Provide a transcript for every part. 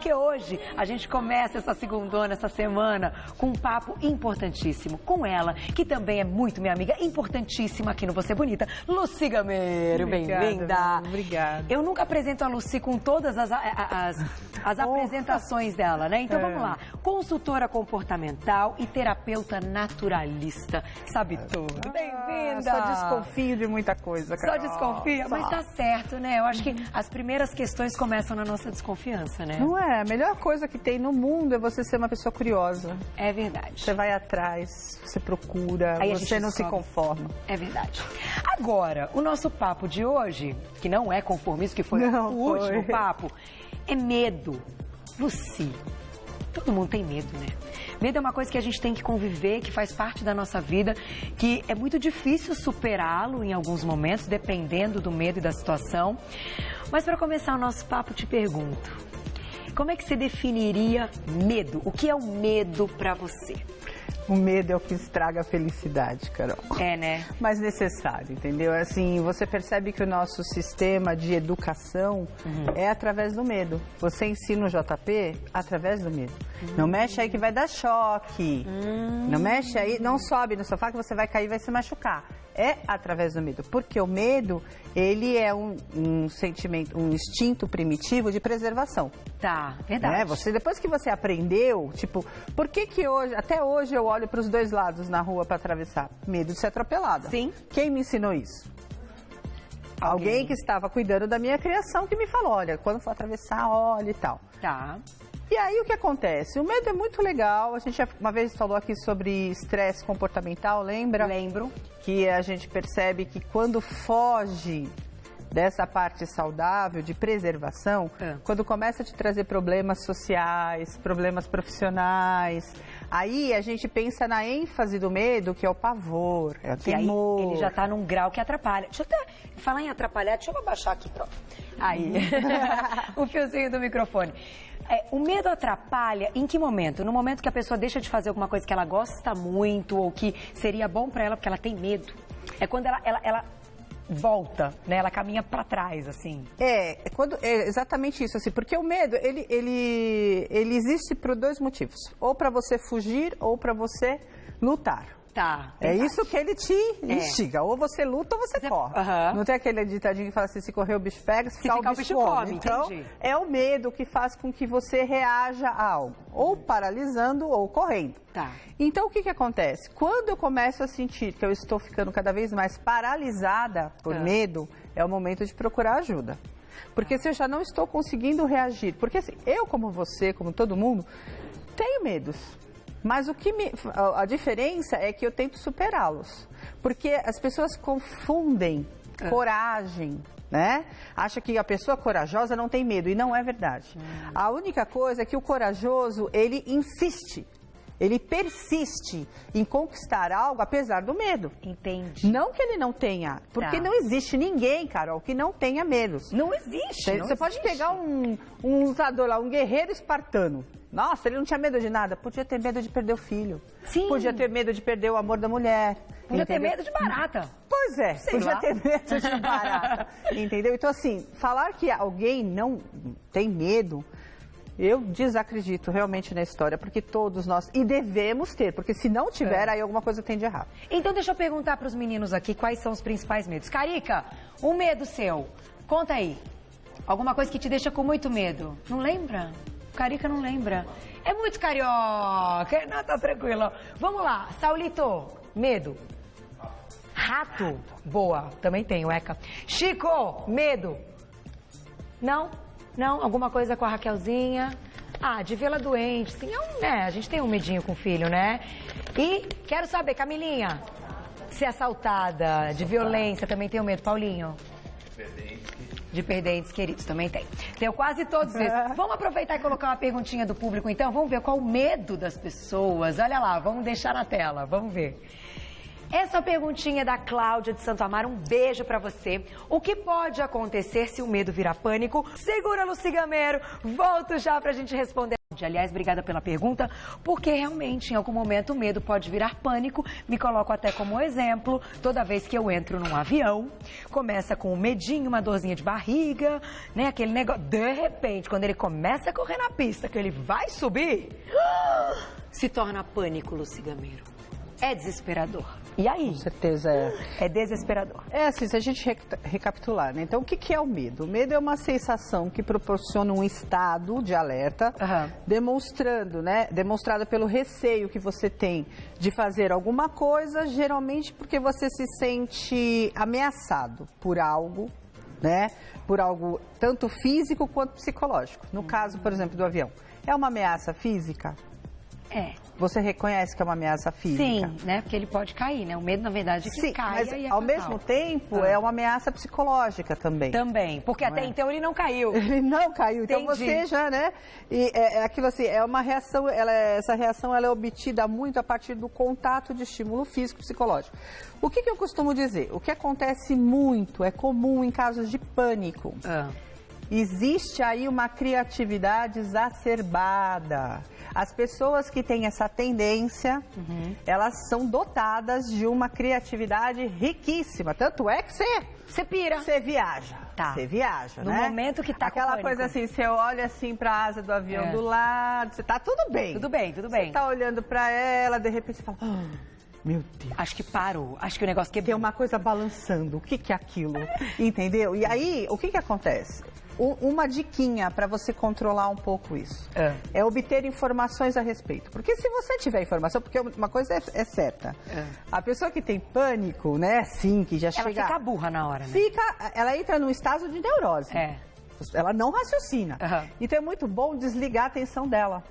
Porque hoje a gente começa essa segundona, essa semana, com um papo importantíssimo com ela, que também é muito minha amiga, importantíssima aqui no Você Bonita, Lucy Gameiro. Bem-vinda. Obrigada. Eu nunca apresento a Lucy com todas as apresentações dela, né? Então vamos lá. Consultora comportamental e terapeuta naturalista. Sabe tudo. Bem-vinda. Só desconfio de muita coisa, Carol. Só desconfia? Mas tá certo, né? Eu acho que as primeiras questões começam na nossa desconfiança, né? Não é? A melhor coisa que tem no mundo é você ser uma pessoa curiosa. É verdade. Você vai atrás, você procura, aí você não se conforma. É verdade. Agora, o nosso papo de hoje, que não é conformismo, que foi o último papo, é medo. Lucy, todo mundo tem medo, né? Medo é uma coisa que a gente tem que conviver, que faz parte da nossa vida, que é muito difícil superá-lo em alguns momentos, dependendo do medo e da situação. Mas para começar o nosso papo, te pergunto, como é que você definiria medo? O que é o medo para você? O medo é o que estraga a felicidade, Carol. É, né? Mas necessário, entendeu? Assim, você percebe que o nosso sistema de educação é através do medo. Você ensina o JP através do medo. Não mexe aí que vai dar choque. Não mexe aí, não sobe no sofá que você vai cair e vai se machucar. É através do medo. Porque o medo, ele é um sentimento, um instinto primitivo de preservação. Tá, verdade. Você, depois que você aprendeu, tipo, por que hoje, até hoje eu olho para os dois lados na rua para atravessar? Medo de ser atropelada. Sim. Quem me ensinou isso? Alguém que estava cuidando da minha criação que me falou, olha, quando for atravessar, olha e tal. Tá. E aí o que acontece? O medo é muito legal, a gente uma vez falou aqui sobre estresse comportamental, lembra? Lembro. Que a gente percebe que quando foge dessa parte saudável de preservação, quando começa a te trazer problemas sociais, problemas profissionais, aí a gente pensa na ênfase do medo, que é o pavor, é o temor. Aí ele já tá num grau que atrapalha. Deixa eu até falar em atrapalhar, deixa eu abaixar aqui, pronto. Aí, o fiozinho do microfone. O medo atrapalha em que momento? No momento que a pessoa deixa de fazer alguma coisa que ela gosta muito ou que seria bom para ela porque ela tem medo. É quando ela volta, né? Ela caminha para trás, assim. É exatamente isso, assim, porque o medo, ele existe por dois motivos. Ou para você fugir ou para você lutar. Tá, é isso que ele te instiga. Ou você luta ou você corre. Não tem aquele ditadinho que fala assim, se correr o bicho pega, se ficar o bicho come. Então, entendi. É o medo que faz com que você reaja a algo. Ou paralisando ou correndo. Tá. Então, o que acontece? Quando eu começo a sentir que eu estou ficando cada vez mais paralisada por medo, é o momento de procurar ajuda. Porque se eu já não estou conseguindo reagir, porque assim, eu como você, como todo mundo, tenho medos. Mas a diferença é que eu tento superá-los. Porque as pessoas confundem coragem, né? Acha que a pessoa corajosa não tem medo, e não é verdade. A única coisa é que o corajoso, ele insiste. Ele persiste em conquistar algo apesar do medo. Entendi. Não que ele não tenha, porque não existe ninguém, Carol, que não tenha medos. Não existe. Você pode pegar um lutador lá, um guerreiro espartano. Nossa, ele não tinha medo de nada. Podia ter medo de perder o filho. Sim. Podia ter medo de perder o amor da mulher. Podia ter medo de barata. Pois é, podia ter medo de barata. Entendeu? Então, assim, falar que alguém não tem medo, eu desacredito realmente na história, porque todos nós, e devemos ter, porque se não tiver, aí alguma coisa tem de errado. Então, deixa eu perguntar para os meninos aqui quais são os principais medos. Carica, um medo seu, conta aí. Alguma coisa que te deixa com muito medo. Não lembra? Carica não lembra. É muito carioca. Não, tá tranquilo. Vamos lá. Saulito, medo. Rato. Boa, também tenho, Eca. Chico, medo. Não? Não? Alguma coisa com a Raquelzinha? De vê-la doente. Sim, a gente tem um medinho com o filho, né? E quero saber, Camilinha, ser assaltada, de violência, também tenho medo. Paulinho? De perder entes queridos, também tem. Tenho quase todos esses. Vamos aproveitar e colocar uma perguntinha do público, então? Vamos ver qual o medo das pessoas. Olha lá, vamos deixar na tela, vamos ver. Essa perguntinha é da Cláudia de Santo Amaro, um beijo pra você. O que pode acontecer se o medo virar pânico? Segura, Lucy Gameiro, volto já pra gente responder. Aliás, obrigada pela pergunta, porque realmente em algum momento o medo pode virar pânico. Me coloco até como exemplo, toda vez que eu entro num avião, começa com um medinho, uma dorzinha de barriga, né, aquele negócio. De repente, quando ele começa a correr na pista, que ele vai subir, se torna pânico, Lucy Gameiro. É desesperador. E aí? Com certeza é. É desesperador. É assim, se a gente recapitular, né? Então, o que é o medo? O medo é uma sensação que proporciona um estado de alerta, demonstrando, né? Demonstrada pelo receio que você tem de fazer alguma coisa, geralmente porque você se sente ameaçado por algo, né? Por algo tanto físico quanto psicológico. No caso, por exemplo, do avião. É uma ameaça física? É. Você reconhece que é uma ameaça física? Sim, né? Porque ele pode cair, né? O medo, na verdade, é que caia mas e é ao fatal. mesmo tempo é uma ameaça psicológica também. Também, porque até então ele não caiu. Ele não caiu, então Entendi. você já, né? E é aquilo assim, é uma reação, essa reação ela é obtida muito a partir do contato de estímulo físico e psicológico. O que eu costumo dizer? O que acontece muito, é comum em casos de pânico. Existe aí uma criatividade exacerbada. As pessoas que têm essa tendência, elas são dotadas de uma criatividade riquíssima. Tanto é que você pira. Você viaja. Tá. Você viaja, no né? momento que tá aquela com coisa assim, você olha assim para a asa do avião do lado, você tá tudo bem. Tudo bem, tudo bem. Você tá olhando para ela, de repente você fala... Meu Deus. Acho que parou. Acho que o negócio quebrou. Tem uma coisa balançando. O que é aquilo? Entendeu? E aí, o que acontece? Uma diquinha para você controlar um pouco isso. É obter informações a respeito. Porque se você tiver informação, porque uma coisa é certa. A pessoa que tem pânico, né, sim, que já chega... Ela fica burra na hora, né? Ela entra num estado de neurose. Ela não raciocina. Então é muito bom desligar a atenção dela.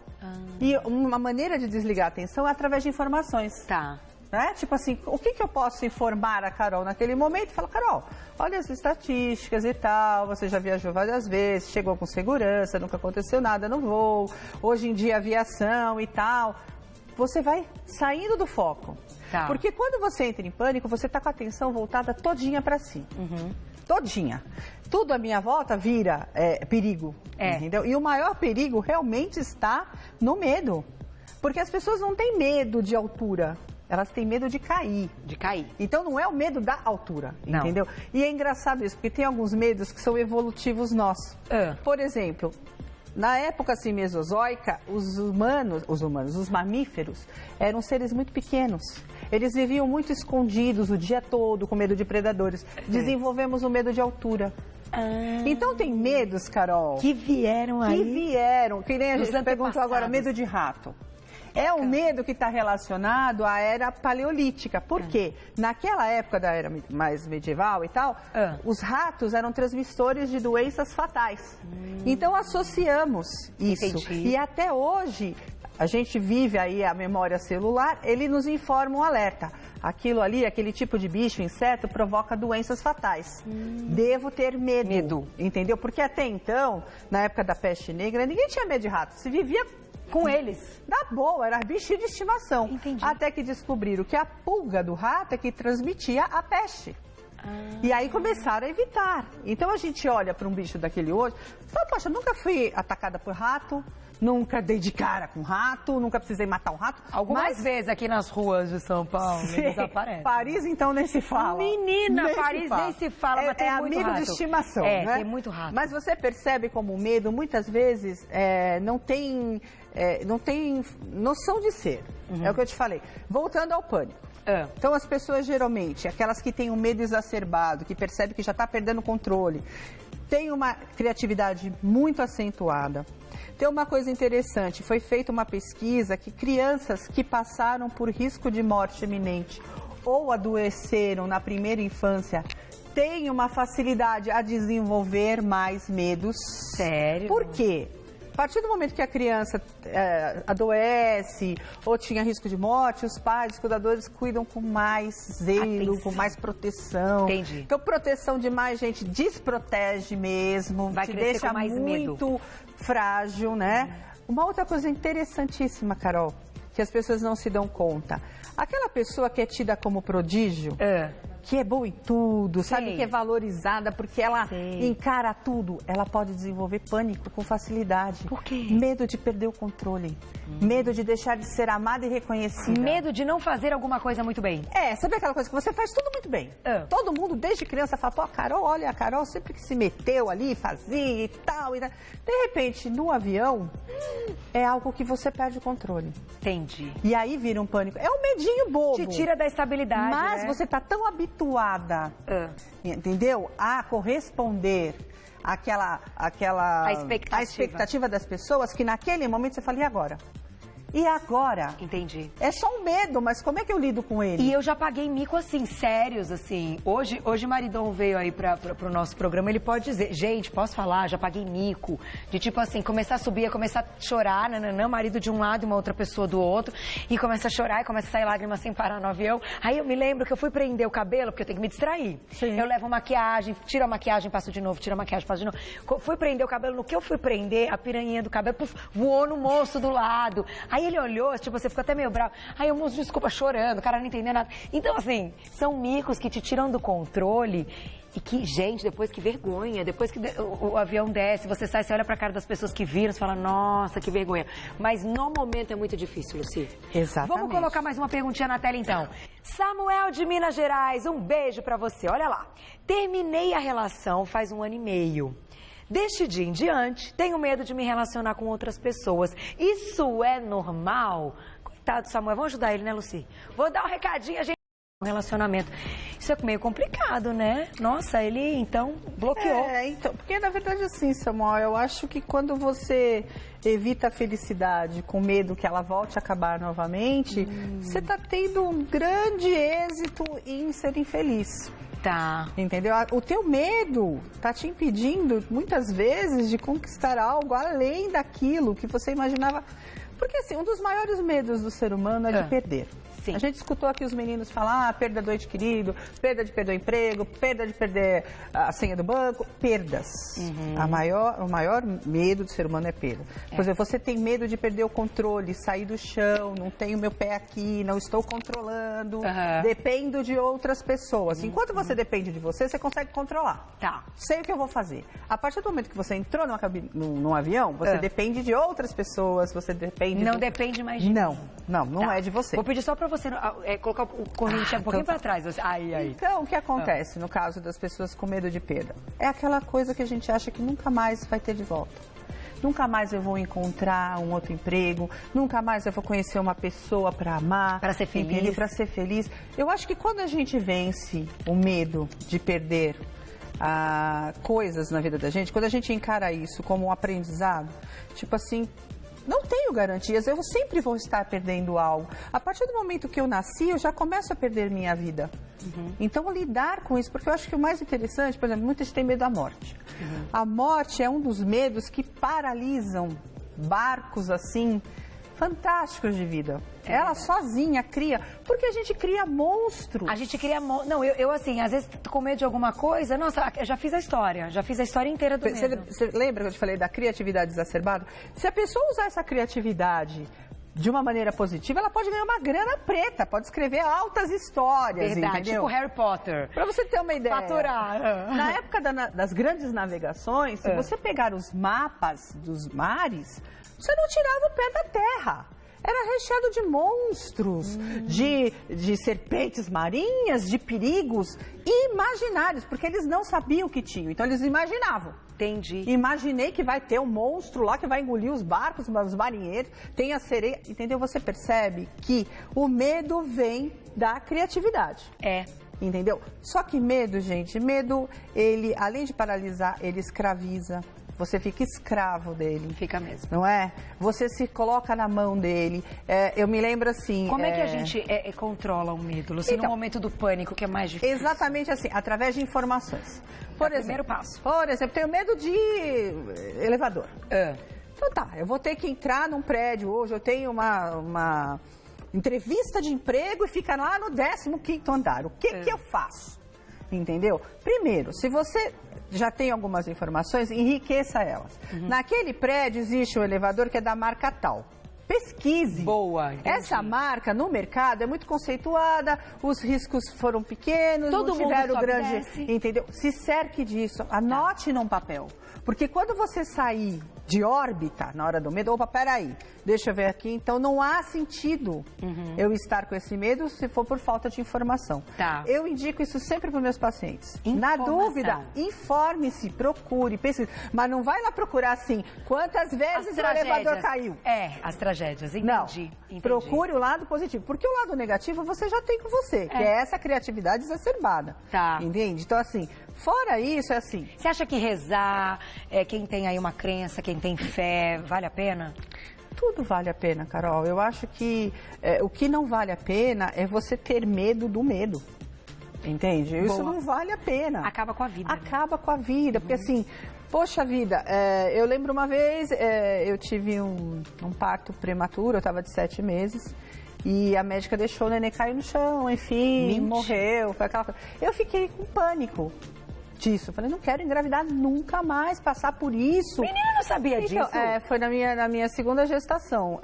E uma maneira de desligar a atenção é através de informações. Tá. Né? Tipo assim, o que eu posso informar a Carol naquele momento? Fala, Carol, olha as estatísticas e tal, você já viajou várias vezes, chegou com segurança, nunca aconteceu nada no voo, hoje em dia aviação e tal. Você vai saindo do foco. Tá. Porque quando você entra em pânico, você está com a atenção voltada todinha para si. Todinha. Tudo à minha volta vira perigo. Entendeu? E o maior perigo realmente está no medo. Porque as pessoas não têm medo de altura. Elas têm medo de cair. De cair. Então não é o medo da altura, não. Entendeu? E é engraçado isso, porque tem alguns medos que são evolutivos nossos. Por exemplo, na época assim, mesozoica, os mamíferos, eram seres muito pequenos. Eles viviam muito escondidos o dia todo, com medo de predadores. Desenvolvemos o medo de altura. Então tem medos, Carol, que vieram aí. Que nem a gente perguntou agora, medo de rato. É um medo que está relacionado à era paleolítica. Por quê? Naquela época da era mais medieval e tal, os ratos eram transmissores de doenças fatais. Então associamos isso. Entendi. E até hoje, a gente vive aí a memória celular, ele nos informa um alerta. Aquilo ali, aquele tipo de bicho, inseto, provoca doenças fatais. Devo ter medo. Entendeu? Porque até então, na época da peste negra, ninguém tinha medo de rato. Se vivia com eles. Da boa, era bicho de estimação. Entendi. Até que descobriram que a pulga do rato é que transmitia a peste. E aí começaram a evitar. Então a gente olha para um bicho daquele hoje e fala, poxa, nunca fui atacada por rato, nunca dei de cara com rato, nunca precisei matar um rato. Algumas vezes aqui nas ruas de São Paulo, eles aparecem. Paris, então, nem se fala. Menina, Paris nem se fala, mas tem muito amigo rato. de estimação, né? Tem muito rato. Mas você percebe como o medo, muitas vezes, não tem noção de ser. É o que eu te falei. Voltando ao pânico. Então, as pessoas, geralmente, aquelas que têm um medo exacerbado, que percebe que já está perdendo o controle, têm uma criatividade muito acentuada. Tem uma coisa interessante, foi feita uma pesquisa que crianças que passaram por risco de morte iminente ou adoeceram na primeira infância têm uma facilidade a desenvolver mais medos. Sério? Por quê? A partir do momento que a criança adoece ou tinha risco de morte, os pais, os cuidadores cuidam com mais zelo, atenção, com mais proteção. Entendi. Então, proteção demais, gente, desprotege mesmo. Vai te crescer deixa com mais muito medo. Frágil, né? Uma outra coisa interessantíssima, Carol, que as pessoas não se dão conta. Aquela pessoa que é tida como prodígio, que é boa em tudo, sabe, que é valorizada porque ela encara tudo, ela pode desenvolver pânico com facilidade. Por quê? Medo de perder o controle, medo de deixar de ser amada e reconhecida. Medo de não fazer alguma coisa muito bem. Sabe aquela coisa que você faz tudo muito bem? Todo mundo, desde criança, fala, pô, a Carol, olha, a Carol sempre que se meteu ali, fazia e tal. De repente, no avião, é algo que você perde o controle. Entendi. E aí vira um pânico. É um medinho bobo. Te tira da estabilidade, Mas né? você tá tão habituada, entendeu? A corresponder a expectativa das pessoas, que naquele momento você fala, e agora? E agora? Entendi. É só um medo, mas como é que eu lido com ele? E eu já paguei mico, assim, sérios, assim. Hoje o maridão veio aí pro nosso programa, ele pode dizer, gente, posso falar, já paguei mico. De tipo assim, começar a subir, começar a chorar, nananã, marido de um lado e uma outra pessoa do outro. E começa a chorar e começa a sair lágrimas sem parar no avião. Aí eu me lembro que eu fui prender o cabelo, porque eu tenho que me distrair. Sim. Eu levo maquiagem, tiro a maquiagem, passo de novo, tiro a maquiagem, passo de novo. Fui prender o cabelo, no que eu fui prender, a piranhinha do cabelo, puf, voou no moço do lado. Aí ele olhou, tipo, você ficou até meio bravo. Aí o moço, desculpa, chorando, o cara não entendeu nada. Então, assim, são micos que te tiram do controle e que, gente, depois que vergonha, depois que o avião desce, você sai, você olha pra cara das pessoas que viram, você fala, nossa, que vergonha. Mas no momento é muito difícil, Lucy. Exatamente. Vamos colocar mais uma perguntinha na tela, então. Samuel de Minas Gerais, um beijo pra você. Olha lá. Terminei a relação faz 1 ano e meio. Deste dia em diante, tenho medo de me relacionar com outras pessoas. Isso é normal? Coitado do Samuel, vamos ajudar ele, né, Lucy? Vou dar um recadinho, a gente... relacionamento. Isso é meio complicado, né? Nossa, ele, então, bloqueou. Então, porque na verdade, assim, Samuel, eu acho que quando você evita a felicidade com medo que ela volte a acabar novamente, você está tendo um grande êxito em ser infeliz. Tá. Entendeu? O teu medo tá te impedindo, muitas vezes, de conquistar algo além daquilo que você imaginava. Porque, assim, um dos maiores medos do ser humano é de perder. Sim. A gente escutou aqui os meninos falar, perda do ente querido, perda de perder o emprego, perda de perder a senha do banco, perdas. O maior medo do ser humano é perda. Por exemplo, você tem medo de perder o controle, sair do chão, não tenho meu pé aqui, não estou controlando, dependo de outras pessoas. Enquanto você depende de você, você consegue controlar. Tá. Sei o que eu vou fazer. A partir do momento que você entrou num avião, você depende de outras pessoas, você depende... Não depende mais de mim. Não é de você. Vou pedir só pra você colocar o corrente um pouquinho pra trás. Aí. Então, o que acontece no caso das pessoas com medo de perda? É aquela coisa que a gente acha que nunca mais vai ter de volta. Nunca mais eu vou encontrar um outro emprego, nunca mais eu vou conhecer uma pessoa para amar. Para ser feliz. Para ser feliz. Eu acho que quando a gente vence o medo de perder coisas na vida da gente, quando a gente encara isso como um aprendizado, tipo assim, não tenho garantias, eu sempre vou estar perdendo algo. A partir do momento que eu nasci, eu já começo a perder minha vida. Então, lidar com isso, porque eu acho que o mais interessante, por exemplo, muita gente tem medo da morte. A morte é um dos medos que paralisam barcos, assim, fantásticos de vida. Ela sozinha cria, porque a gente cria monstros. A gente cria Não, eu assim, às vezes com medo de alguma coisa, nossa, eu já fiz a história inteira do medo. Você lembra que eu te falei da criatividade exacerbada? Se a pessoa usar essa criatividade de uma maneira positiva, ela pode ganhar uma grana preta, pode escrever altas histórias, verdade, entendeu? tipo Harry Potter. Pra você ter uma ideia. Faturar. Na época das grandes navegações, se você pegar os mapas dos mares, você não tirava o pé da terra. Era recheado de monstros, de serpentes marinhas, de perigos imaginários, porque eles não sabiam o que tinham, então eles imaginavam. Entendi. Imaginei que vai ter um monstro lá que vai engolir os barcos, os marinheiros, tem a sereia, entendeu? Você percebe que o medo vem da criatividade. Entendeu? Só que medo, gente, ele, além de paralisar, ele escraviza. Você fica escravo dele. Fica mesmo. Não é? Você se coloca na mão dele. Eu me lembro assim... Como é que a gente controla o medo, Lucy, no momento do pânico, que é mais difícil? Exatamente assim, através de informações. Por exemplo, primeiro passo. Por exemplo, tenho medo de elevador. Então tá, eu vou ter que entrar num prédio hoje, eu tenho uma entrevista de emprego e fica lá no 15º andar. O que eu faço? Entendeu? Primeiro, se você já tem algumas informações, enriqueça elas. Naquele prédio existe um elevador que é da marca tal. pesquise. Boa, entendi. Essa marca no mercado é muito conceituada, os riscos foram pequenos, Todo não tiveram mundo grande... desce. Entendeu? Se cerque disso, anote num papel. Porque quando você sair de órbita na hora do medo, opa, peraí, deixa eu ver aqui, então não há sentido eu estar com esse medo se for por falta de informação. Tá. Eu indico isso sempre para os meus pacientes. Informação. Na dúvida, informe-se, procure, pesquise. Mas não vai lá procurar assim, quantas vezes o elevador caiu. As tragédias, entendi. Não, entendi. Procure o lado positivo, porque o lado negativo você já tem com você, que é essa criatividade exacerbada. Tá. Entende? Então, assim, fora isso, é assim... Você acha que rezar, quem tem aí uma crença, quem tem fé, vale a pena? Tudo vale a pena, Carol. Eu acho que o que não vale a pena é você ter medo do medo. Entende? Isso não vale a pena. Acaba com a vida. Acaba com a vida, porque assim... Poxa vida, eu lembro uma vez, eu tive um parto prematuro, eu estava de 7 meses, e a médica deixou o neném cair no chão, enfim, morreu, foi aquela coisa. Eu fiquei com pânico disso, falei, não quero engravidar nunca mais, passar por isso. Menina, não sabia disso? Foi na minha segunda gestação,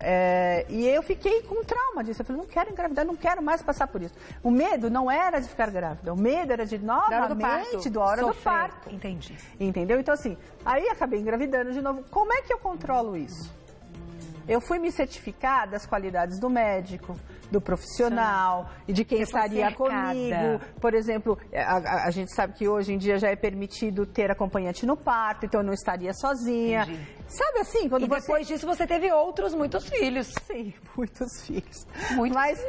e eu fiquei com trauma disso, eu falei, não quero engravidar, não quero mais passar por isso. O medo não era de ficar grávida, o medo era de novamente da hora do parto. Entendi. Entendeu? Então assim, aí acabei engravidando de novo. Como é que eu controlo isso? Eu fui me certificar das qualidades do médico, do profissional e de quem estaria comigo. Por exemplo, a gente sabe que hoje em dia já é permitido ter acompanhante no parto, então eu não estaria sozinha. Entendi. Sabe assim, quando depois disso você teve muitos filhos. Sim, muitos filhos. Mas,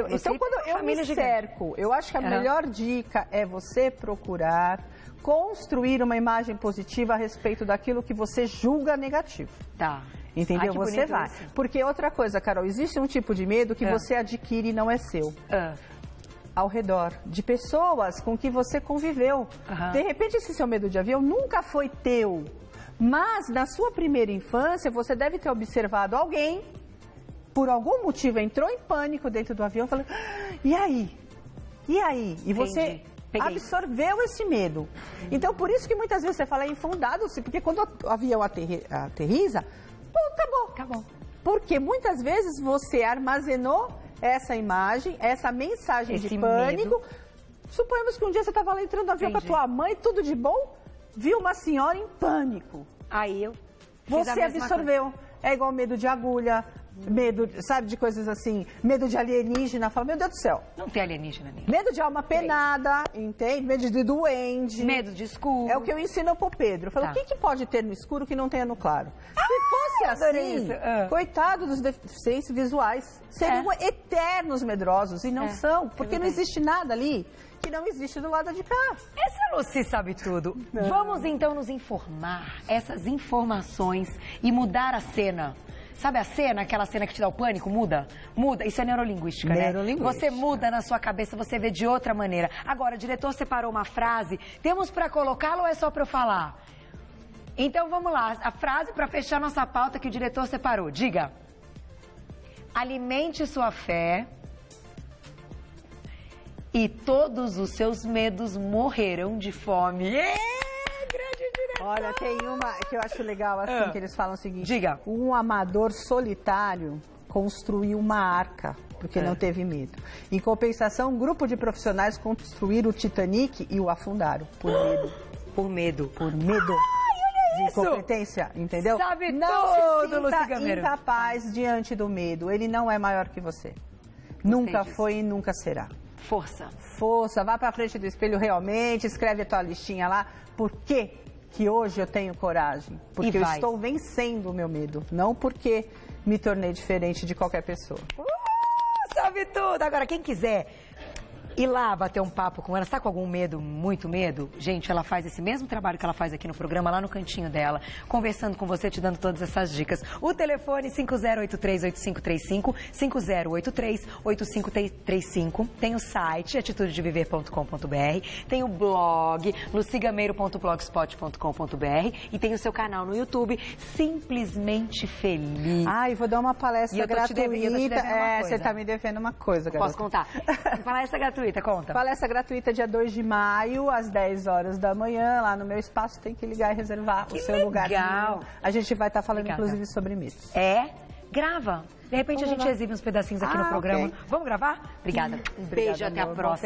então quando eu me cerco, eu acho que a melhor dica é você procurar construir uma imagem positiva a respeito daquilo que você julga negativo. Tá. Entendeu? Você vai. Isso. Porque outra coisa, Carol, existe um tipo de medo que você adquire e não é seu. Ao redor de pessoas com que você conviveu. De repente, esse seu medo de avião nunca foi teu. Mas, na sua primeira infância, você deve ter observado alguém, por algum motivo, entrou em pânico dentro do avião, falando, e aí? E aí? E você... absorveu esse medo. Então, por isso que muitas vezes você fala infundado, porque quando o avião aterriza, acabou. Porque muitas vezes você armazenou essa imagem, essa mensagem de pânico. Medo. Suponhamos que um dia você estava lá entrando no avião com a tua mãe, tudo de bom, viu uma senhora em pânico. Aí você absorveu. É igual medo de agulha, medo, sabe, de coisas assim, medo de alienígena, fala, meu Deus do céu. Não tem alienígena nenhum. Medo de alma penada, entende? Medo de duende. Medo de escuro. É o que eu ensino pro Pedro. Eu falo, o que pode ter no escuro que não tenha no claro? Se fosse assim, coitado dos deficientes visuais, seriam eternos medrosos, e não são, porque não existe nada ali que não existe do lado de cá. Essa Lucy sabe tudo. Vamos então nos informar, essas informações, e mudar a cena. Sabe a cena, aquela cena que te dá o pânico? Muda. Isso é neurolinguística, né? Você muda na sua cabeça, você vê de outra maneira. Agora, o diretor separou uma frase. Temos para colocá-la ou é só para eu falar? Então, vamos lá. A frase para fechar nossa pauta que o diretor separou. Diga. Alimente sua fé e todos os seus medos morrerão de fome. Olha, tem uma que eu acho legal, assim, que eles falam o seguinte. Diga. Um amador solitário construiu uma arca, porque não teve medo. Em compensação, um grupo de profissionais construíram o Titanic e o afundaram, por medo. Por medo. Por medo. De incompetência, entendeu? Sabe não tudo, se sinta incapaz diante do medo. Ele não é maior que você. Nunca foi e nunca será. Força, vá pra frente do espelho realmente, escreve a tua listinha lá. Por quê que hoje eu tenho coragem? Porque eu estou vencendo o meu medo, não porque me tornei diferente de qualquer pessoa. Sabe tudo! Agora, quem quiser ir lá bater um papo com ela, está com algum medo, muito medo? Gente, ela faz esse mesmo trabalho que ela faz aqui no programa, lá no cantinho dela, conversando com você, te dando todas essas dicas. O telefone 5083-8535, 5083-8535. Tem o site atitudedeviver.com.br, tem o blog lucigameiro.blogspot.com.br e tem o seu canal no YouTube, Simplesmente Feliz. E vou dar uma palestra gratuita. Você está me devendo uma coisa, garota. Posso contar? Palestra gratuita. Conta. Palestra gratuita dia 2 de maio, às 10 horas da manhã, lá no meu espaço, tem que ligar e reservar o seu lugar. A gente vai estar falando, inclusive, sobre mitos. Grava. De repente a gente exibe uns pedacinhos aqui no programa. Ok. Vamos gravar? Obrigada. Um beijo, até a próxima.